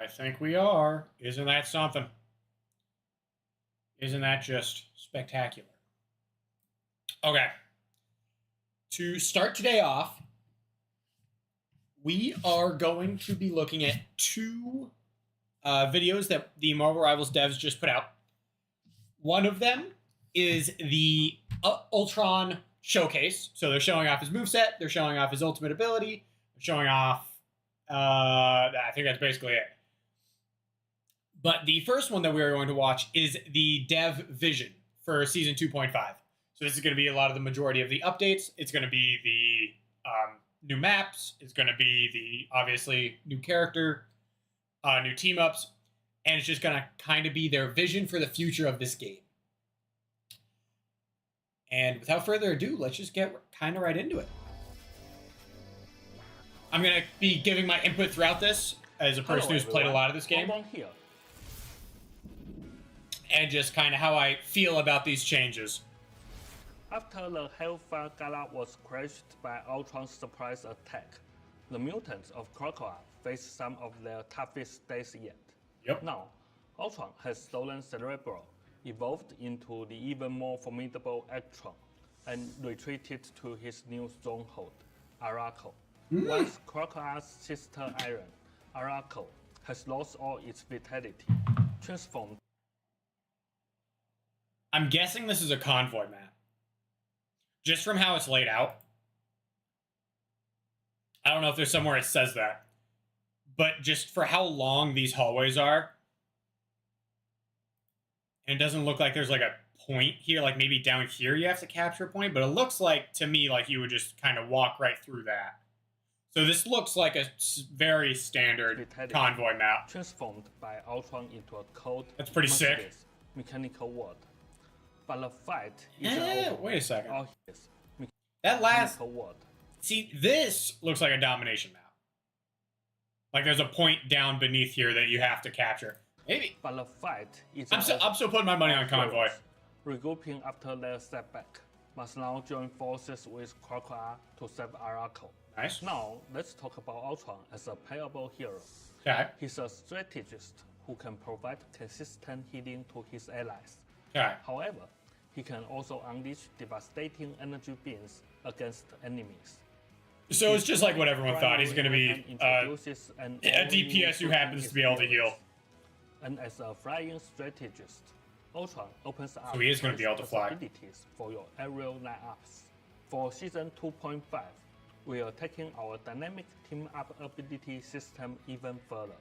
I think we are. Isn't that something? Isn't that just spectacular? Okay. To start today off, we are going to be looking at two videos that the Marvel Rivals devs just put out. One of them is the Ultron showcase. So they're showing off his moveset, they're showing off his ultimate ability, they're showing off. I think that's basically it. But the first one that we are going to watch is the dev vision for season 2.5. So this is going to be a lot of the majority of the updates. It's going to be the new maps. It's going to be the, obviously, new character, new team ups. And it's just going to kind of be their vision for the future of this game. And without further ado, let's just get kind of right into it. I'm going to be giving my input throughout this as a person who's played a lot of this game. And just kind of how I feel about these changes. After the Hellfire Gala was crushed by Ultron's surprise attack, the mutants of Krakoa faced some of their toughest days yet. Yep. Now, Ultron has stolen Cerebro, evolved into the even more formidable Electron, and retreated to his new stronghold, Arakko. Once Krakoa's sister Iron, Arakko, has lost all its vitality, transformed. I'm guessing this is a convoy map. Just from how it's laid out. I don't know if there's somewhere it says that. But just for how long these hallways are. And it doesn't look like there's like a point here. Like maybe down here you have to capture a point. But it looks like, to me, like you would just kind of walk right through that. So this looks like a very standard convoy map. Transformed by Ultron into a cold, that's pretty sick. Mechanical world. But the fight is wait a second. All that last world. See, this looks like a domination map. Like there's a point down beneath here that you have to capture. Maybe. But the fight is I'm still putting my money on Convoy. Regrouping after their setback, must now join forces with Krakoa to save Arakko. Nice. Now let's talk about Ultron as a playable hero. Okay. He's a strategist who can provide consistent healing to his allies. Okay. However, he can also unleash devastating energy beams against enemies. So it's just like what everyone thought. He's going to be a DPS who happens to be able to heal. And as a flying strategist, Ultron opens up so he is going to be able to fly. Possibilities for your aerial lineups. For season 2.5, we are taking our dynamic team-up ability system even further,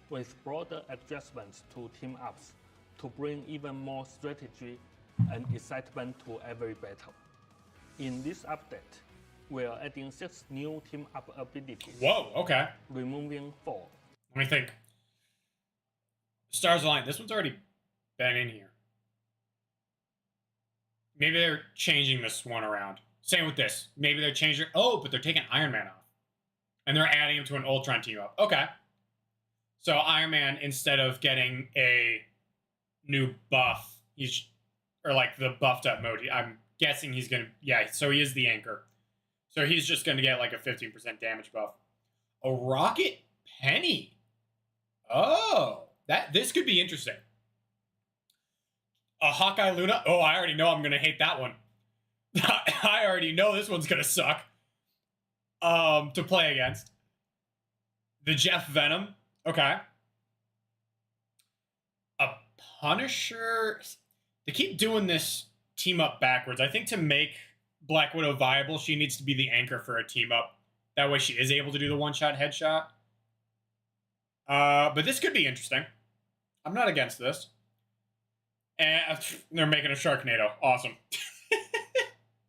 with broader adjustments to team-ups to bring even more strategy and excitement to every battle. In this update, we are adding 6 new team-up abilities. Whoa, okay. Removing 4. Let me think. Stars Align. This one's already been in here. Maybe they're changing this one around. Same with this. Maybe they're changing... Oh, but they're taking Iron Man off. And they're adding him to an Ultron team-up. Okay. So Iron Man, instead of getting a new buff, he's... Or like the buffed up mode. I'm guessing he's going to... Yeah, so he is the anchor. So he's just going to get like a 15% damage buff. A Rocket Penny. Oh, this could be interesting. A Hawkeye Luna. Oh, I already know I'm going to hate that one. I already know this one's going to suck to play against. The Jeff Venom. Okay. A Punisher. They keep doing this team up backwards. I think to make Black Widow viable, she needs to be the anchor for a team up. That way she is able to do the one-shot headshot. But this could be interesting. I'm not against this. And they're making a Sharknado. Awesome.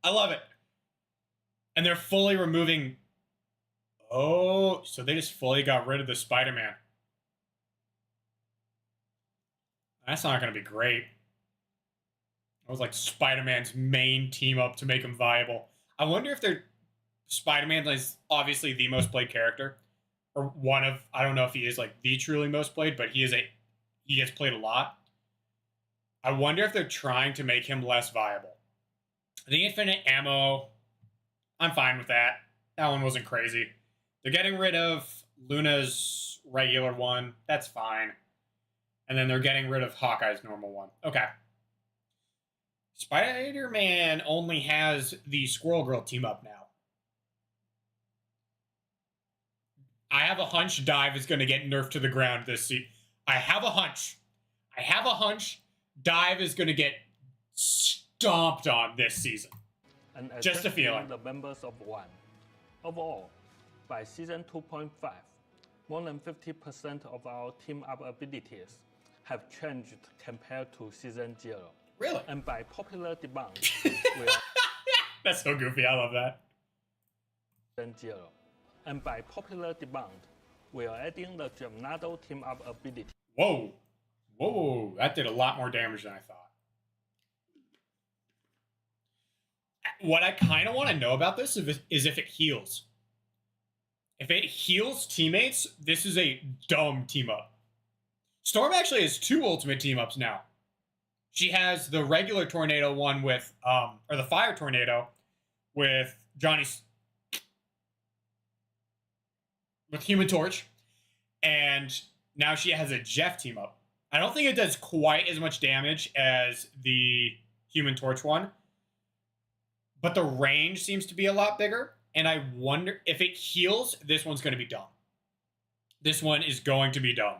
I love it. And they're fully removing... Oh, so they just fully got rid of the Spider-Man. That's not going to be great. It was like Spider-Man's main team up to make him viable. I wonder if they're... Spider-Man is obviously the most played character. Or one of... I don't know if he is like the truly most played, but he gets played a lot. I wonder if they're trying to make him less viable. The infinite ammo... I'm fine with that. That one wasn't crazy. They're getting rid of Luna's regular one. That's fine. And then they're getting rid of Hawkeye's normal one. Okay. Spider-Man only has the Squirrel Girl team up now. I have a hunch Dive is going to get nerfed to the ground this season. I have a hunch. Dive is going to get stomped on this season. And just a feeling. The members of one. Overall, by season 2.5, more than 50% of our team-up abilities have changed compared to season 0. Really? And by popular demand, that's so goofy. I love that. Season 0. And by popular demand, we are adding the Gemnado team-up ability. Whoa. Whoa. That did a lot more damage than I thought. What I kind of want to know about this is if it heals. If it heals teammates, this is a dumb team-up. Storm actually has 2 ultimate team-ups now. She has the regular tornado one with, or the fire tornado with with Human Torch. And now she has a Jeff team-up. I don't think it does quite as much damage as the Human Torch one. But the range seems to be a lot bigger. And I wonder if it heals, this one's going to be dumb. This one is going to be dumb.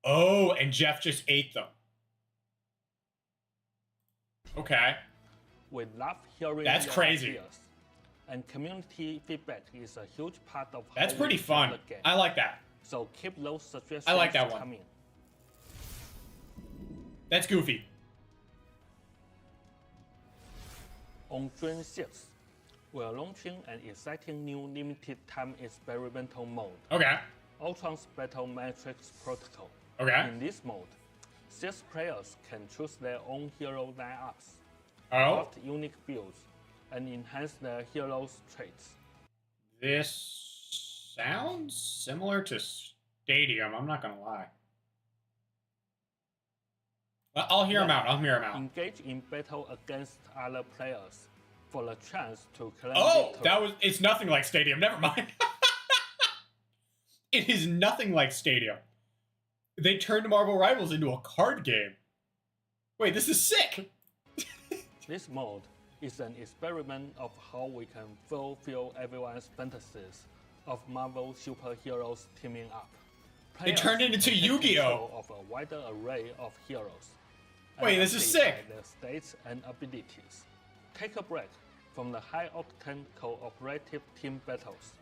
Oh, and Jeff just ate them. Okay. We love hearing That's crazy. ideas, and community feedback is a huge part of That's how pretty we fun. play the game. I like that. So keep those suggestions I like that one. coming. That's goofy. On June 6th, we are launching an exciting new limited time experimental mode, Okay. Ultron's Battle Matrix Protocol. Okay. In this mode, 6 players can choose their own hero lineups, Oh. craft unique builds, and enhance their heroes' traits. This sounds similar to Stadium. I'm not going to lie. Well, I'll hear him out. Engage in battle against other players for the chance to claim Oh, victory. it's nothing like Stadium. Never mind. It is nothing like Stadium. They turned Marvel Rivals into a card game. Wait, this is sick. This mode is an experiment of how we can fulfill everyone's fantasies of Marvel superheroes teaming up. They turned it into can take Yu-Gi-Oh! control of a wider array of heroes. Wait, and this is update sick. Their states and abilities. Take a break from the high-octane cooperative team battles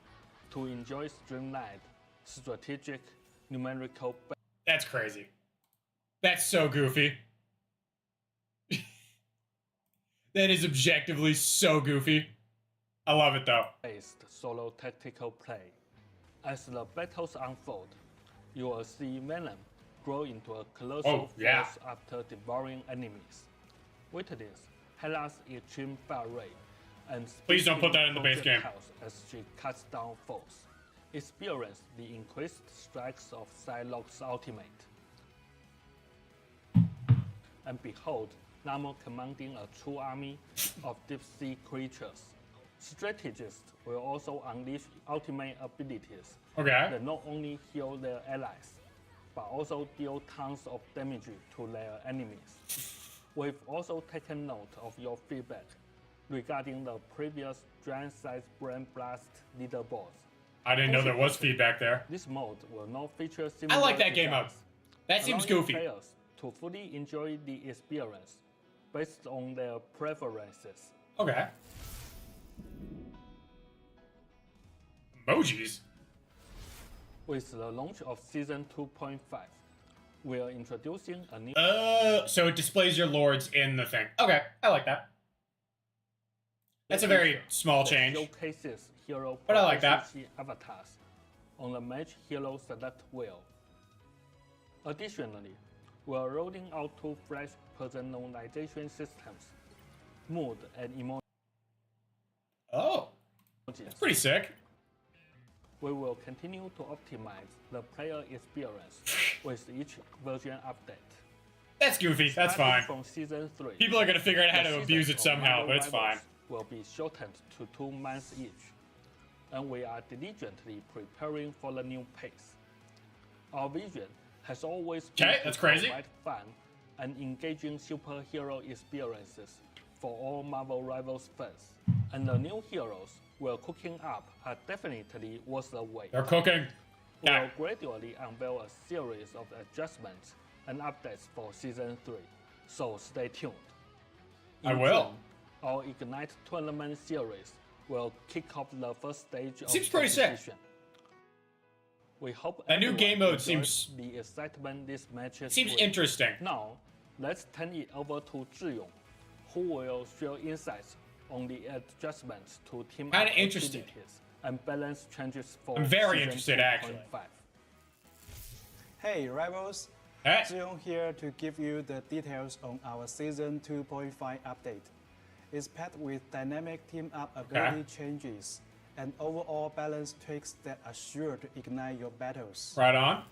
to enjoy streamlined, strategic, numerical battles. That's crazy. That's so goofy. That is objectively so goofy. I love it though. Based solo tactical play. As the battles unfold, you will see Venom grow into a colossal force after devouring enemies. Witness Hela's extreme fire rate and please don't put that in the base game. As she cuts down foes. Experience the increased strikes of Psylocke's ultimate. And behold, Namor commanding a true army of deep-sea creatures. Strategists will also unleash ultimate abilities that not only heal their allies, but also deal tons of damage to their enemies. We've also taken note of your feedback regarding the previous giant-sized Brain Blast leaderboards. I didn't know there was feedback there. This mode will not feature similar I like that game mode. That seems goofy. Players to fully enjoy the experience based on their preferences. Okay. Emojis? With the launch of Season 2.5, we are introducing a new... So it displays your lords in the thing. Okay, I like that. That's a very small change. Showcases hero but I like that. Avatars on the Match Hero Select wheel. Additionally, we are rolling out 2 fresh personalization systems, mood and emoji. Oh, that's pretty sick. We will continue to optimize the player experience with each version update. That's goofy. That's fine. From Season 3, people are going to figure out how to abuse it somehow, but it's fine. Will be shortened to 2 months each. and we are diligently preparing for the new pace. Our vision has always been to provide fun and engaging superhero experiences for all Marvel Rivals fans, and the new heroes we're cooking up are definitely worth the wait. They're cooking. We'll gradually unveil a series of adjustments and updates for Season 3, so stay tuned. I will. June, our Ignite Tournament series will kick off the first stage of seems pretty sick. We hope that new game mode seems the excitement this matches seems interesting. Now, let's turn it over to Zhiyong, who will share insights on the adjustments to team up activities and balance changes for I'm very interested, actually. Hey, Rivals. Hey. Zhiyong here to give you the details on our Season 2.5 update. It's packed with dynamic team-up ability changes and overall balance tweaks that are sure to ignite your battles. Right on.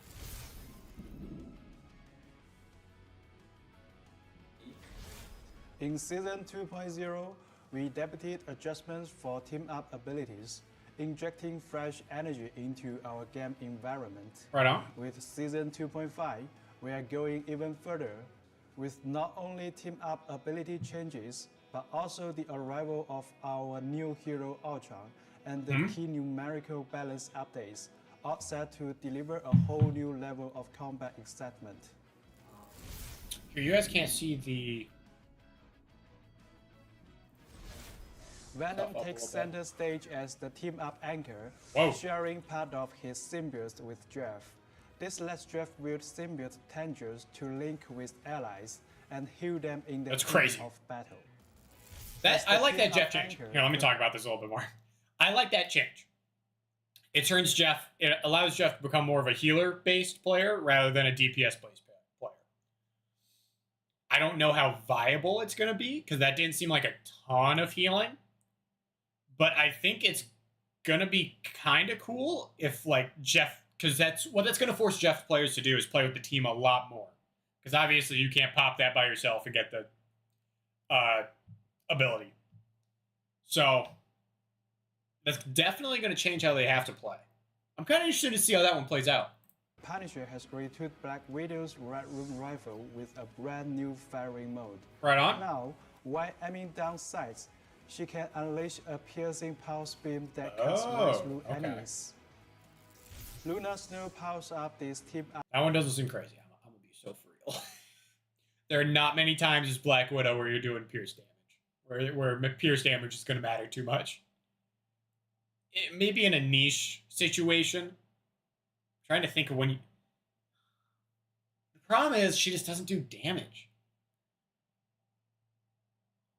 In Season 2.0, we debuted adjustments for team-up abilities, injecting fresh energy into our game environment. Right on. With Season 2.5, we are going even further, with not only team-up ability changes, but also the arrival of our new hero Ultron and the key numerical balance updates, all set to deliver a whole new level of combat excitement. Here, you guys can't see the... Venom takes center stage as the team-up anchor, sharing part of his symbiote with Jeff. This lets Jeff wield symbiote tendrils to link with allies and heal them in the heat of battle. I like that Jeff change. Here, let me talk about this a little bit more. I like that change. It allows Jeff to become more of a healer-based player rather than a DPS-based player. I don't know how viable it's going to be, because that didn't seem like a ton of healing. But I think it's going to be kind of cool if, like, Jeff... Because that's going to force Jeff players to do is play with the team a lot more. Because obviously you can't pop that by yourself and get the ability. So that's definitely going to change how they have to play. I'm kind of interested to see how that one plays out. Punisher has retooled Black Widow's Red Room rifle with a brand new firing mode. Right on. Now, while aiming down sights, she can unleash a piercing pulse beam that cuts right through enemies. Lunar Snow powers up this team up. That one doesn't seem crazy. I'm going to be so for real. There are not many times as Black Widow where you're doing pierce damage. Where pierce damage is going to matter too much. Maybe in a niche situation. I'm trying to think of when you... The problem is she just doesn't do damage.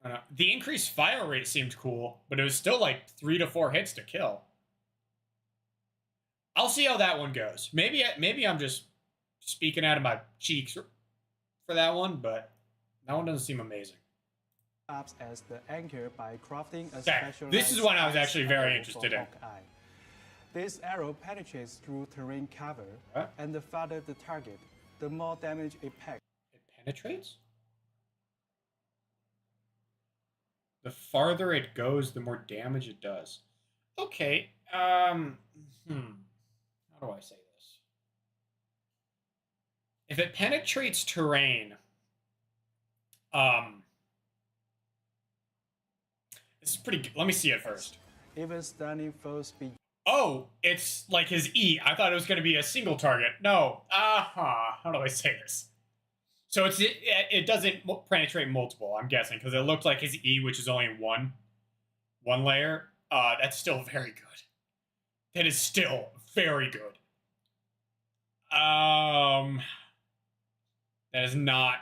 I don't know. The increased fire rate seemed cool, but it was still like 3 to 4 hits to kill. I'll see how that one goes. Maybe I'm just speaking out of my cheeks for that one, but that one doesn't seem amazing. As the anchor by crafting a special. This is one I was actually very interested in. This arrow penetrates through terrain cover, and the farther the target, the more damage it packs. It penetrates? The farther it goes, the more damage it does. Okay. How do I say this? If it penetrates terrain, this is pretty good. Let me see it first. Even stunning full speed. Oh, it's like his E. I thought it was going to be a single target. No. How do I say this? So it doesn't penetrate multiple, I'm guessing, because it looked like his E, which is only one layer. That's still very good. That is still very good. That is not...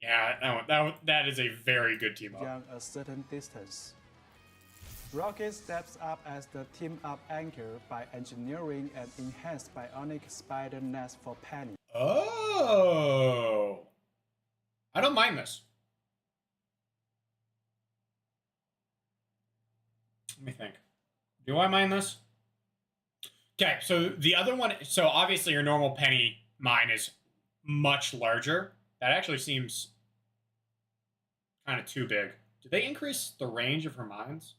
Yeah, that is a very good team up. Beyond a certain distance. Rocket steps up as the team-up anchor by engineering an enhanced bionic spider nest for Penny. Oh! I don't mind this. Let me think. Do I mind this? Okay, so the other one... So obviously your normal Penny mine is much larger. That actually seems kind of too big. Did they increase the range of her mines?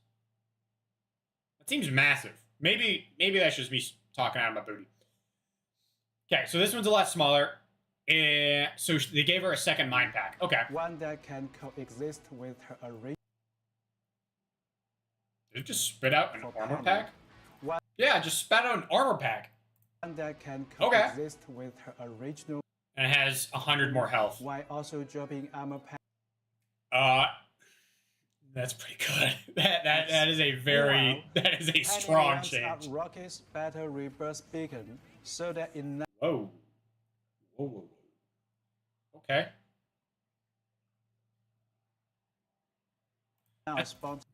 seems massive. Maybe that's just me talking out of my booty. Okay, so this one's a lot smaller. So they gave her a second mind pack. Okay. One that can coexist with her original. Did it just spit out an armor Penny. pack? One Yeah, just spat out an armor pack. that can Okay. coexist with her original. And it has 100 more health. While also dropping armor pack. That's pretty good. That is a very that is a strong change. Rocket's battle reburst beacon so that it now Whoa. Whoa. Okay. spawns.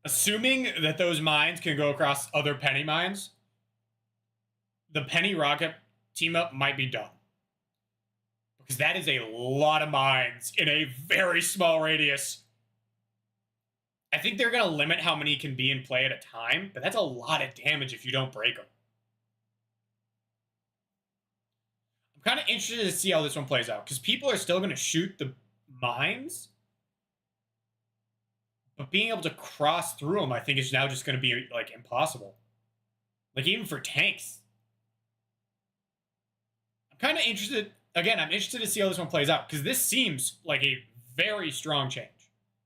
Assuming that those mines can go across other penny mines, the penny rocket team up might be done. Because that is a lot of mines in a very small radius. I think they're going to limit how many can be in play at a time, but that's a lot of damage if you don't break them. I'm kind of interested to see how this one plays out, because people are still going to shoot the mines, but being able to cross through them, I think, is now just going to be, like, impossible. Like, even for tanks. I'm kind of interested... Again, I'm interested to see how this one plays out, because this seems like a very strong change.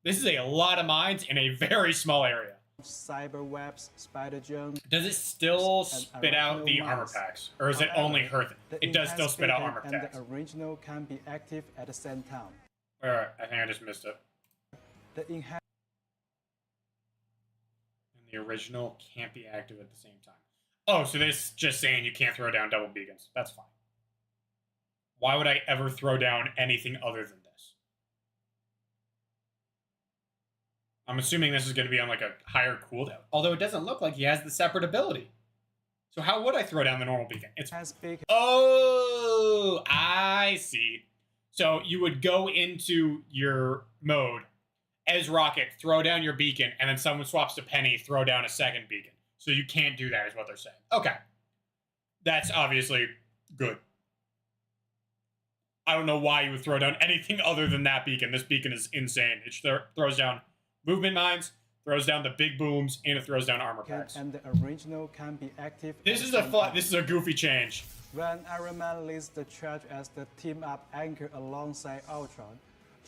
This is a lot of mines in a very small area. Cyber webs, spider gems. Does it still spit out the armor packs? Or is it only her? It does still spit out armor packs. And the original can be active at the same time. Alright, I think I just missed it. The enhanced. And the original can't be active at the same time. Oh, so this is just saying you can't throw down double beacons. That's fine. Why would I ever throw down anything other than this? I'm assuming this is going to be on like a higher cooldown. Although it doesn't look like he has the separate ability. So how would I throw down the normal beacon? It's... Oh, I see. So you would go into your mode as Rocket, throw down your beacon, and then someone swaps to Penny, throw down a second beacon. So you can't do that is what they're saying. Okay. That's obviously good. I don't know why you would throw down anything other than that beacon. This beacon is insane. It throws down movement mines, throws down the big booms, and it throws down armor packs. And the original can be active. This is a goofy change. When Iron Man leads the charge as the team-up anchor alongside Ultron,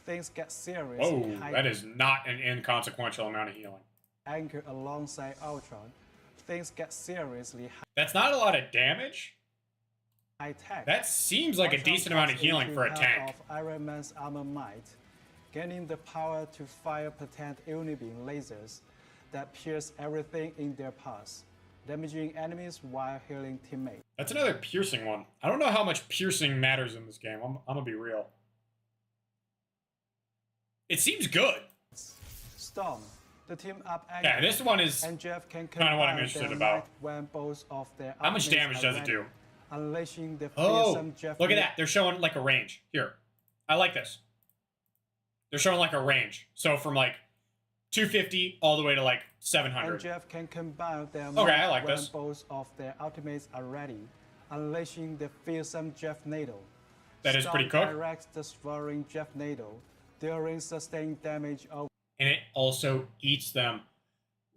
things get serious. Oh, that is not an inconsequential amount of healing. Anchor alongside Ultron, things get seriously high. That's not a lot of damage. High tech. That seems like a decent amount of healing for a tank. Of Iron Man's armor might, gaining the power to fire potent unibeam lasers that pierce everything in their path, damaging enemies while healing teammates. That's another piercing one. I don't know how much piercing matters in this game. I'm gonna be real. It seems good. Storm, the team-up anchor. Yeah, this one is and Jeff can kind of what I'm interested about. When both of their how much damage does it do? Unleashing the fearsome Jeff. Look at that. They're showing like a range. Here. I like this. They're showing like a range. So from like 250 all the way to like 700. And Jeff can combine their I like when this. both of their ultimates are ready, unleashing the fearsome Jeff Nado. That is pretty cool. Directs the swirling Jeff Nado, dealing sustained damage over. And it also eats them.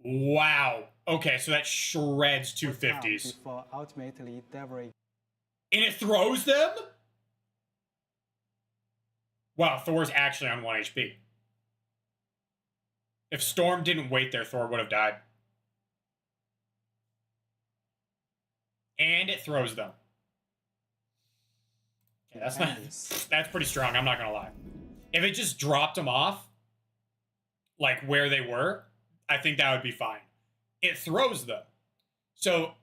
Wow. Okay, so that shreds 250s. Before ultimately devouring. And it throws them? Wow, Thor's actually on 1 HP. If Storm didn't wait there, Thor would have died. And it throws them. Okay, that's pretty strong, I'm not gonna lie. If it just dropped them off, like where they were, I think that would be fine. It throws them. So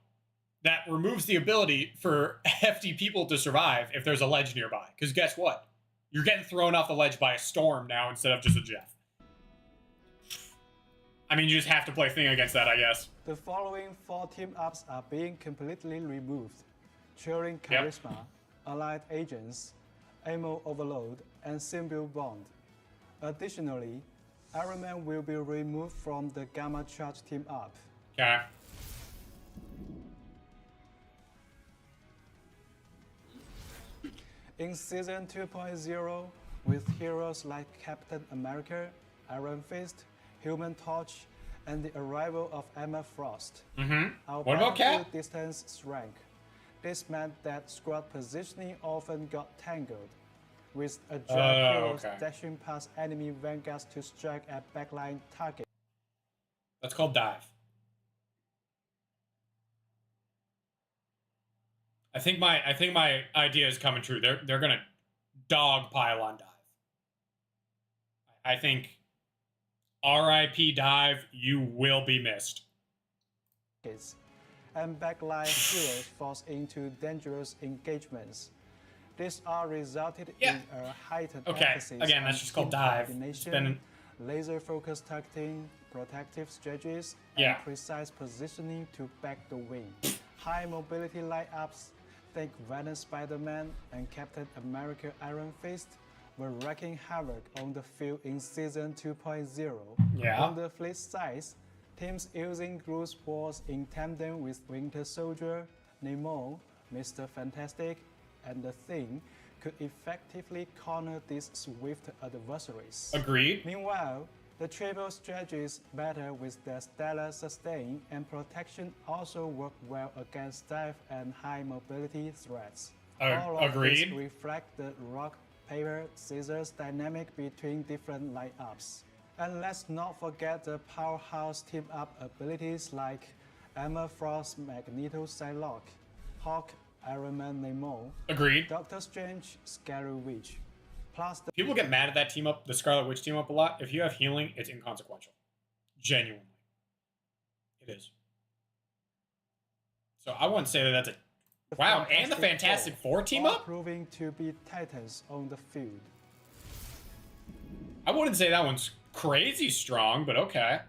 that removes the ability for hefty people to survive if there's a ledge nearby. Because guess what? You're getting thrown off the ledge by a Storm now instead of just a Jeff. I mean, you just have to play Thing against that, I guess. The following 4 team-ups are being completely removed. Cheering Charisma, Allied Agents, Ammo Overload, and Symbiote Bond. Additionally, Iron Man will be removed from the Gamma Charge team-up. Okay. In Season 2.0, with heroes like Captain America, Iron Fist, Human Torch, and the arrival of Emma Frost. Our What about Cap? battlefield distance shrank. This meant that squad positioning often got tangled, with agile heroes dashing past enemy vanguards to strike at backline targets. That's called dive. I think my idea is coming true. They're gonna dog pile on dive. I think RIP dive, you will be missed. And backline heroes forced into dangerous engagements. These are resulted in a heightened emphasis again, on that's just called team dive. coordination, laser-focused targeting, protective strategies, and precise positioning to back the wing. High mobility light-ups, think Venom Spider-Man and Captain America Iron Fist, were wreaking havoc on the field in Season 2.0. On the flip side, teams using Groot's Wars in tandem with Winter Soldier, Namor, Mr. Fantastic, and The Thing could effectively corner these swift adversaries. Agreed. Meanwhile, the triple strategies battle with their stellar sustain and protection also work well against dive and high mobility threats. All of Agreed. this reflect the rock, paper, scissors dynamic between different lineups. And let's not forget the powerhouse team-up abilities like Emma Frost, Magneto, Psylocke, Hawk, Iron Man, Namor, Agreed. Doctor Strange, Scary Witch. Plus the People get mad at that team up, the Scarlet Witch team up a lot. If you have healing, it's inconsequential. Genuinely. It is. So I wouldn't say that that's a... Wow, and the Fantastic Four team up? Proving to be titans on the field. I wouldn't say that one's crazy strong, but okay.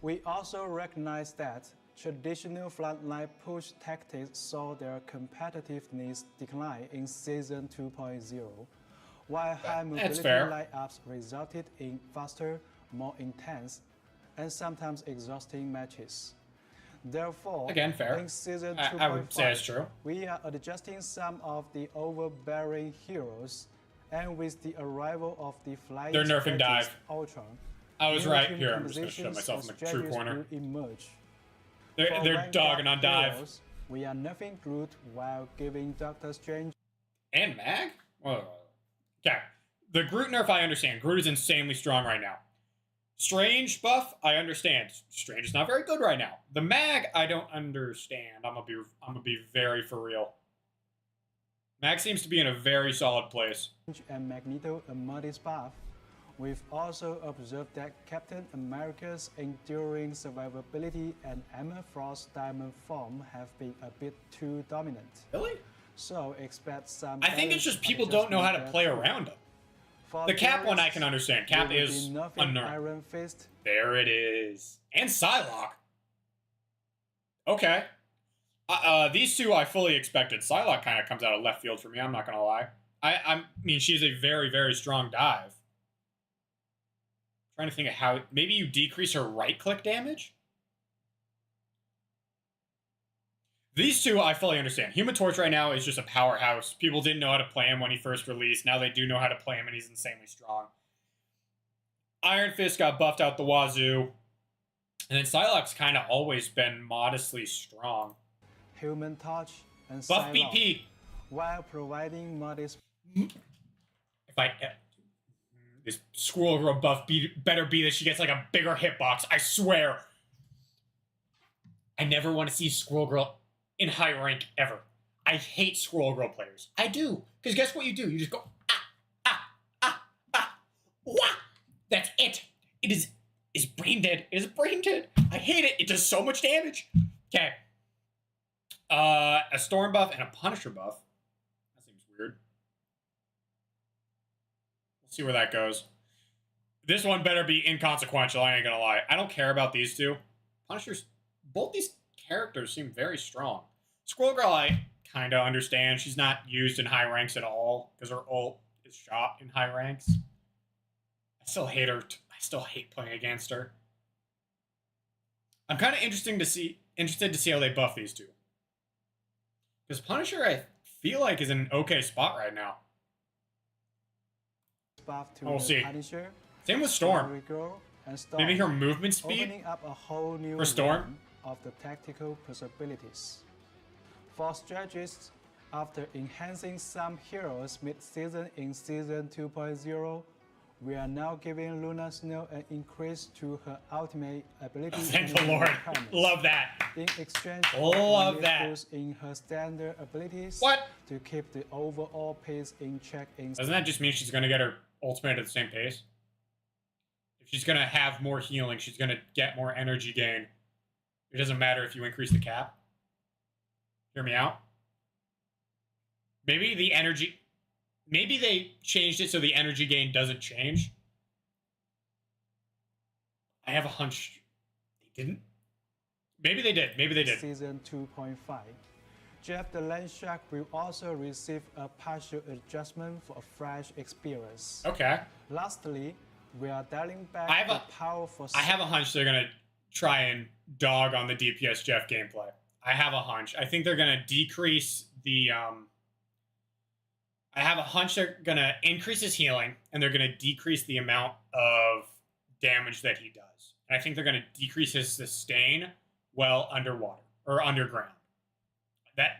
We also recognize that traditional frontline push tactics saw their competitiveness decline in Season 2.0, while high mobility lineups resulted in faster, more intense, and sometimes exhausting matches. Therefore, again, fair. in Season 2.5, I would say it's true. We are adjusting some of the overbearing heroes, and with the arrival of the flying they're nerfing dive. Ultron, I was right here. I'm just going to show myself in the true corner. They're dogging on dive. Heroes, we are nerfing Groot while giving Doctor Strange and Mag? Whoa. Okay. The Groot nerf I understand. Groot is insanely strong right now. Strange buff, I understand. Strange is not very good right now. The Mag, I don't understand. I'm gonna be very for real. Mag seems to be in a very solid place. And Magneto a modest buff. We've also observed that Captain America's enduring survivability and Emma Frost's diamond form have been a bit too dominant. Really? So expect some... I think it's just people don't know how to play around them. The Cap one I can understand. Cap is unnerving. Iron Fist. There it is. And Psylocke. Okay. These two I fully expected. Psylocke kind of comes out of left field for me, I'm not going to lie. I mean, she's a very, very strong dive. Trying to think of how... Maybe you decrease her right-click damage? These two I fully understand. Human Torch right now is just a powerhouse. People didn't know how to play him when he first released. Now they do know how to play him, and he's insanely strong. Iron Fist got buffed out the wazoo. And then Psylocke's kind of always been modestly strong. Human Torch and Buff Psylocke, BP. while providing modest... If I... This Squirrel Girl buff better be that she gets like a bigger hitbox. I swear. I never want to see Squirrel Girl in high rank ever. I hate Squirrel Girl players. I do. Because guess what you do? You just go, wah! That's it. It's brain dead. It is brain dead. I hate it. It does so much damage. Okay. A Storm buff and a Punisher buff. That seems weird. See where that goes. This one better be inconsequential, I ain't gonna lie. I don't care about these two. Punishers, both these characters seem very strong. Squirrel Girl, I kind of understand. She's not used in high ranks at all because her ult is shot in high ranks. I still hate her. I still hate playing against her. I'm kind of interested to see how they buff these two. Because Punisher, I feel like, is in an okay spot right now. Buff to we'll see. Punisher, Same with Storm. Girl, and Storm, Maybe her movement speed? opening up a whole new For Storm? realm of the tactical possibilities. For strategists, after enhancing some heroes mid-season in Season 2.0, we are now giving Luna Snow an increase to her ultimate ability. Thank the Lord. Love that. In exchange for Love a that. boost in her standard abilities What? to keep the overall pace in check. Doesn't that just mean she's going to get her ultimate at the same pace? If she's going to have more healing, she's going to get more energy gain. It doesn't matter if you increase the cap. Hear me out? Maybe the energy... Maybe they changed it so the energy gain doesn't change. I have a hunch they didn't. Maybe they did. Maybe they did. Season 2.5. Jeff the Land Shark will also receive a partial adjustment for a fresh experience. Okay. Lastly, we are dialing back I have the a- power for... I have a hunch they're going to try and dog on the DPS Jeff gameplay. I have a hunch. I think they're going to decrease the... I have a hunch they're going to increase his healing, and they're going to decrease the amount of damage that he does. And I think they're going to decrease his sustain while underwater, or underground.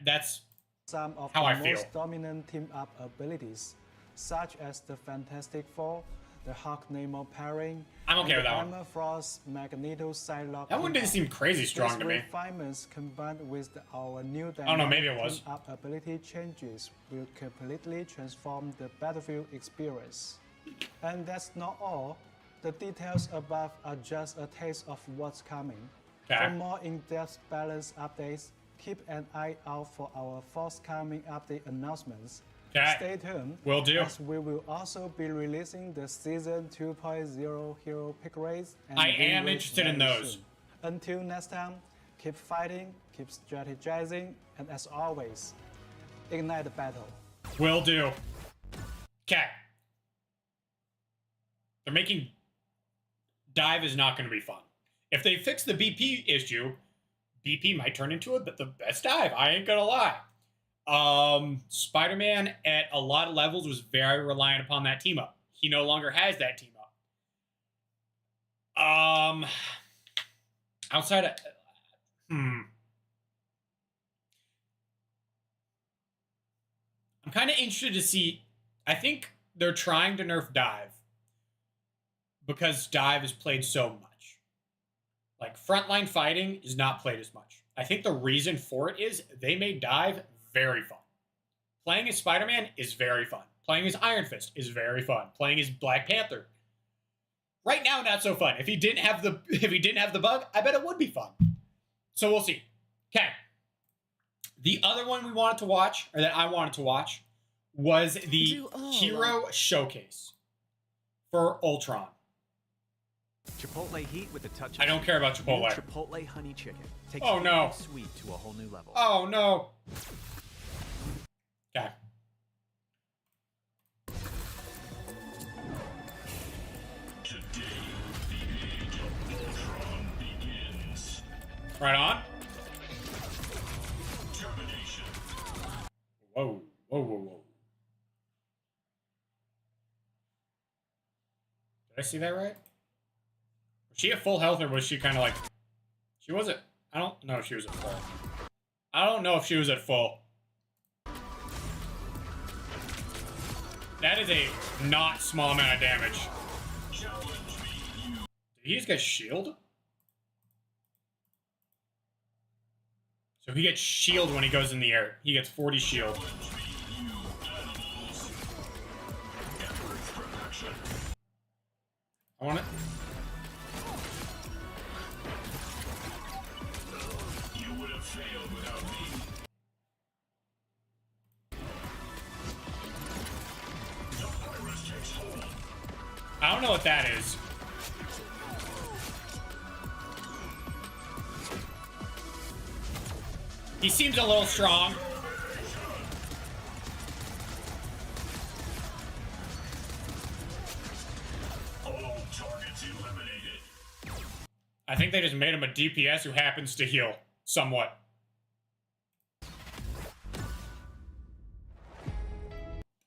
That's some of how the I feel. most dominant team-up abilities, such as the Fantastic Four, the Hawk Nemo pairing, I'm okay and with the that one. Armor Frost Magneto Psylocke. That one didn't seem crazy strong These to me. refinements combined with our new Oh, no, maybe it was. team-up ability changes will completely transform the battlefield experience. And that's not all. The details above are just a taste of what's coming. Okay. For more in-depth balance updates, keep an eye out for our forthcoming update announcements. Okay. Stay tuned. Will do. As we will also be releasing the Season 2.0 hero pick rates. And I win am rates interested in very those. soon. Until next time, keep fighting, keep strategizing, and as always, ignite the battle. Will do. Okay. They're making dive is not going to be fun. If they fix the BP issue, BP might turn into the best dive. I ain't gonna lie. Spider-Man at a lot of levels was very reliant upon that team up. He no longer has that team up. Outside of I'm kind of interested to see. I think they're trying to nerf dive because dive is played so much. Like, frontline fighting is not played as much. I think the reason for it is they made dive very fun. Playing as Spider-Man is very fun. Playing as Iron Fist is very fun. Playing as Black Panther, right now, not so fun. If he didn't have the bug, I bet it would be fun. So we'll see. Okay. The other one we wanted to watch, or that I wanted to watch, was the Hero Showcase for Ultron. Chipotle heat with a touch of I don't care about New Chipotle. Chipotle honey chicken. Takes Oh, no. anything sweet to a whole new level. Oh, no. Okay. Right on. Whoa, whoa, whoa, whoa. Did I see that right? Was she at full health, or was she kind of like... She wasn't... I don't know if she was at full. I don't know if she was at full. That is a not small amount of damage. Did he just get shield? So he gets shield when he goes in the air. He gets 40 shield. I want it. You would have failed without me. I don't know what that is. He seems a little strong. All targets eliminated. I think they just made him a DPS who happens to heal somewhat.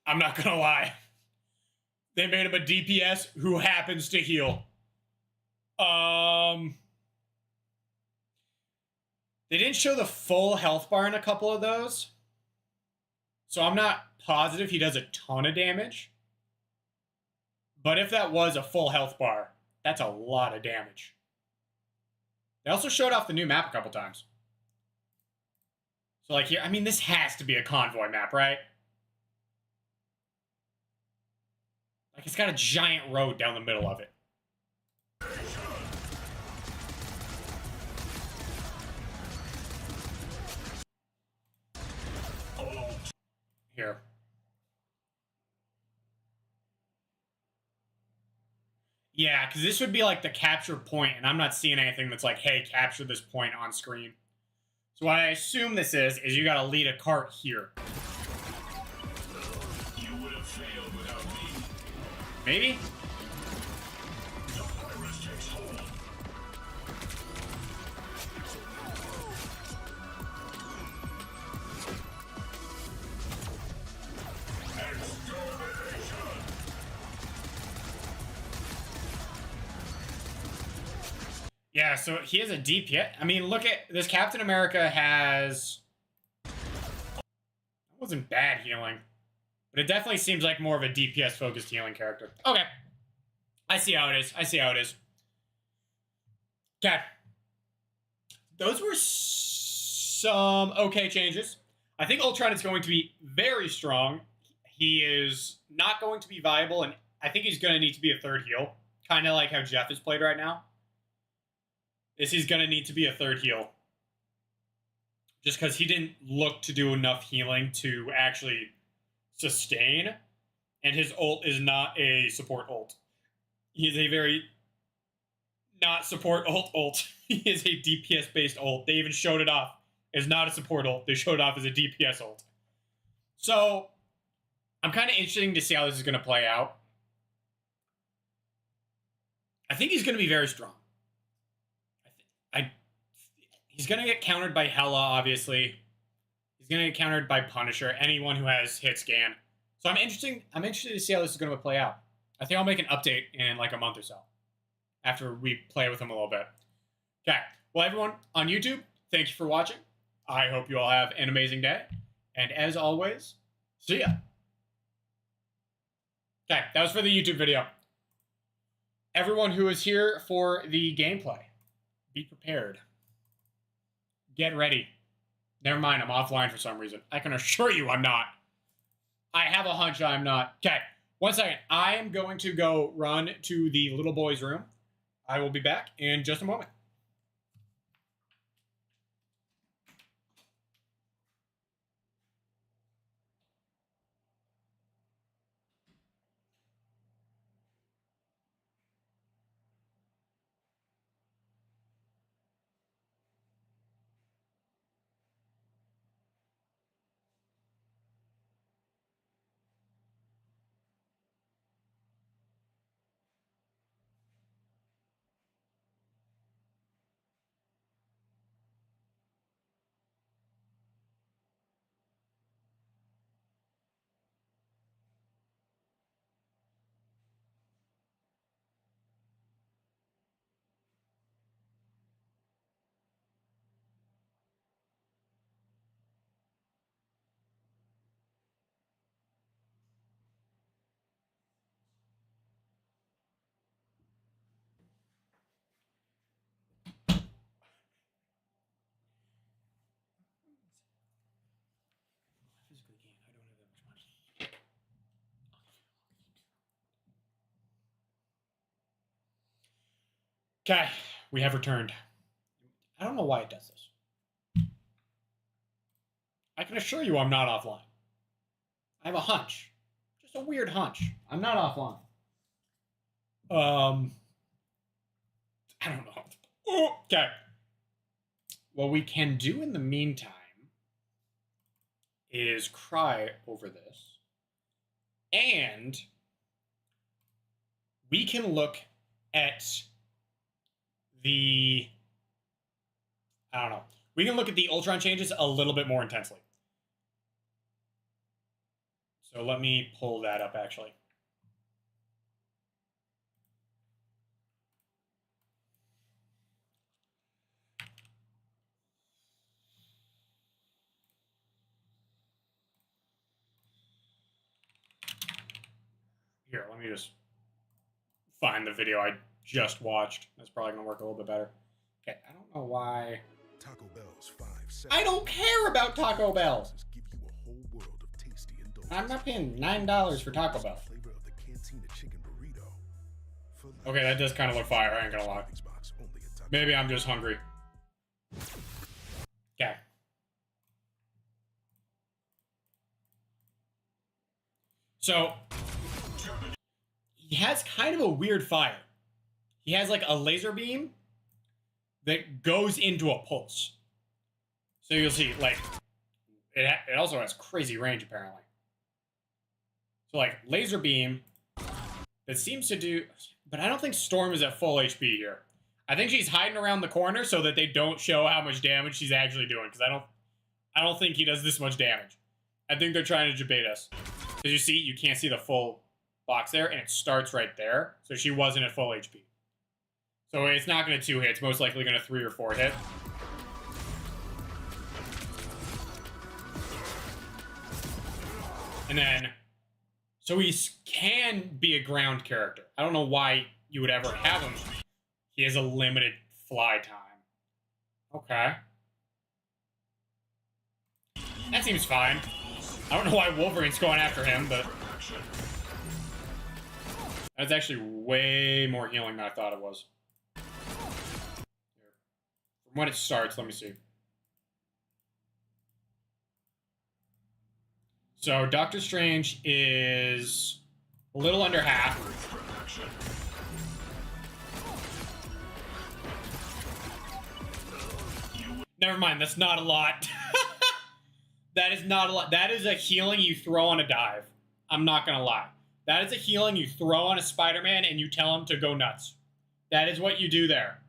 I'm not gonna lie. They made him a DPS who happens to heal. They didn't show the full health bar in a couple of those. So I'm not positive he does a ton of damage. But if that was a full health bar, that's a lot of damage. They also showed off the new map a couple times. So like here, I mean, this has to be a convoy map, right? Like it's got a giant road down the middle of it. Here. Yeah, because this would be like the capture point, and I'm not seeing anything that's like, hey, capture this point on screen. So what I assume this is you gotta lead a cart here. You would have failed without me. Maybe? Yeah, so he has a DPS. I mean, look at this. Captain America has... That wasn't bad healing. But it definitely seems like more of a DPS-focused healing character. Okay. I see how it is. I see how it is. Okay. Those were some okay changes. I think Ultron is going to be very strong. He is not going to be viable, and I think he's going to need to be a third heal. Kind of like how Jeff is played right now. He's going to need to be a third heal. Just because he didn't look to do enough healing to actually sustain. And his ult is not a support ult. He is a very not support ult. He is a DPS-based ult. They even showed it off as not a support ult. They showed it off as a DPS ult. So, I'm kind of interested to see how this is going to play out. I think he's going to be very strong. He's going to get countered by Hela, obviously. He's going to get countered by Punisher, anyone who has hit scan. So I'm interested to see how this is going to play out. I think I'll make an update in like a month or so after we play with him a little bit. Okay. Well, everyone on YouTube, thank you for watching. I hope you all have an amazing day. And as always, see ya. Okay, that was for the YouTube video. Everyone who is here for the gameplay, be prepared. Get ready. Never mind, I'm offline for some reason. I can assure you I'm not. I have a hunch I'm not. Okay, 1 second. I am going to go run to the little boy's room. I will be back in just a moment. Physically can't. I don't have that much money. Okay, we have returned. I don't know why it does this. I can assure you I'm not offline. I have a hunch. Just a weird hunch. I'm not offline. I don't know. Okay. What we can do in the meantime is cry over this. And we can look at the... I don't know. We can look at the Ultron changes a little bit more intensely. So let me pull that up, actually. Here, let me just find the video I just watched. That's probably going to work a little bit better. Okay, I don't know why. Taco Bell's 5 seconds. I don't care about Taco Bell. Give you a whole world of tasty I'm not paying $9 for Taco Bell. flavor of the Cantina chicken burrito. Okay, that does kind of look fire, I ain't gonna lie. Maybe I'm just hungry. Okay. So, he has kind of a weird fire. He has like a laser beam that goes into a pulse. So you'll see, like, it also has crazy range, apparently. So, like, laser beam that seems to do... But I don't think Storm is at full HP here. I think she's hiding around the corner so that they don't show how much damage she's actually doing. Because I don't think he does this much damage. I think they're trying to debate us. As you see, you can't see the full box there, and it starts right there. So she wasn't at full HP. So it's not going to 2 hit. It's most likely going to 3 or 4 hit. And then, so he can be a ground character. I don't know why you would ever have him. He has a limited fly time. Okay. That seems fine. I don't know why Wolverine's going after him, but... That's actually way more healing than I thought it was. Here. From when it starts, let me see. So, Doctor Strange is a little under half. Never mind, that's not a lot. That is not a lot. That is a healing you throw on a dive. I'm not gonna lie. That is a healing you throw on a Spider-Man and you tell him to go nuts. That is what you do there.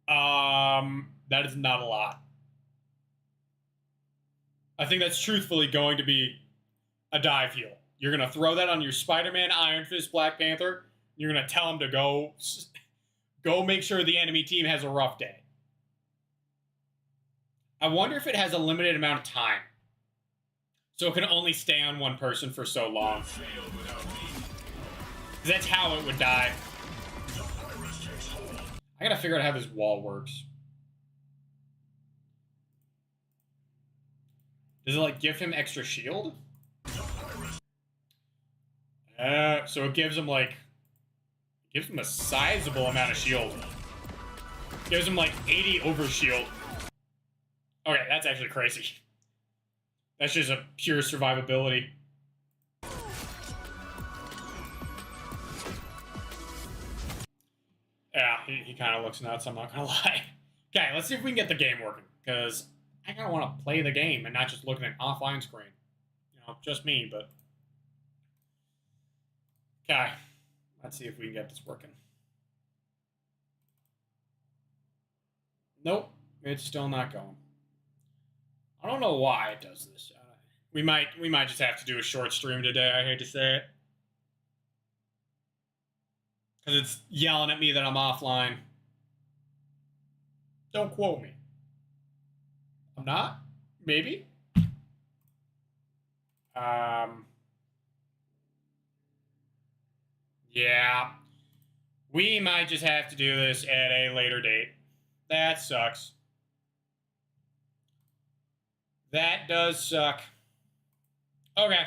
That is not a lot. I think that's truthfully going to be a dive heal. You're going to throw that on your Spider-Man, Iron Fist, Black Panther. You're going to tell him to go make sure the enemy team has a rough day. I wonder if it has a limited amount of time. So it can only stay on one person for so long. That's how it would die. I gotta figure out how this wall works. Does it, like, give him extra shield? So it gives him, like... Gives him a sizable amount of shield. Gives him, like, 80 over shield. Okay, that's actually crazy. That's just a pure survivability. Yeah, he kind of looks nuts, I'm not gonna lie. Okay, let's see if we can get the game working. Because I kind of want to play the game and not just look at an offline screen. You know, just me, but... Okay, let's see if we can get this working. Nope, it's still not going. I don't know why it does this. We might just have to do a short stream today, I hate to say it. Because it's yelling at me that I'm offline. Don't quote me. I'm not? Maybe? Yeah. We might just have to do this at a later date. That sucks. That does suck. Okay.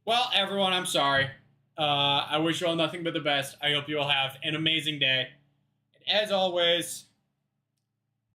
Well, everyone, I'm sorry. I wish you all nothing but the best. I hope you all have an amazing day. And as always...